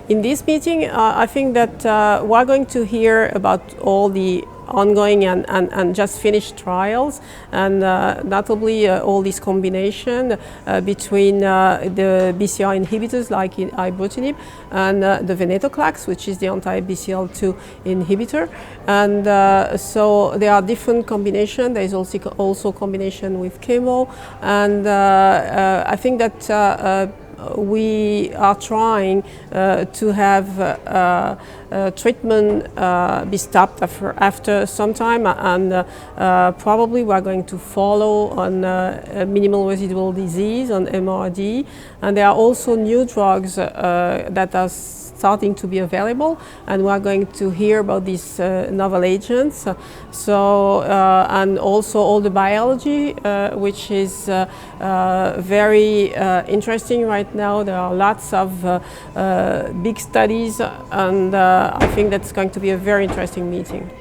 In this meeting, I think that we're going to hear about all the ongoing and just finished trials, and notably all this combination between the BCR inhibitors like ibrutinib and the venetoclax, which is the anti-BCL2 inhibitor. And so there are different combinations. There is also combination with chemo, and I think that we are trying to have treatment be stopped after some time, and probably we are going to follow on minimal residual disease, on MRD, and there are also new drugs that are starting to be available, and we are going to hear about these novel agents. So and also all the biology, which is very interesting right now. There are lots of big studies, and I think that's going to be a very interesting meeting.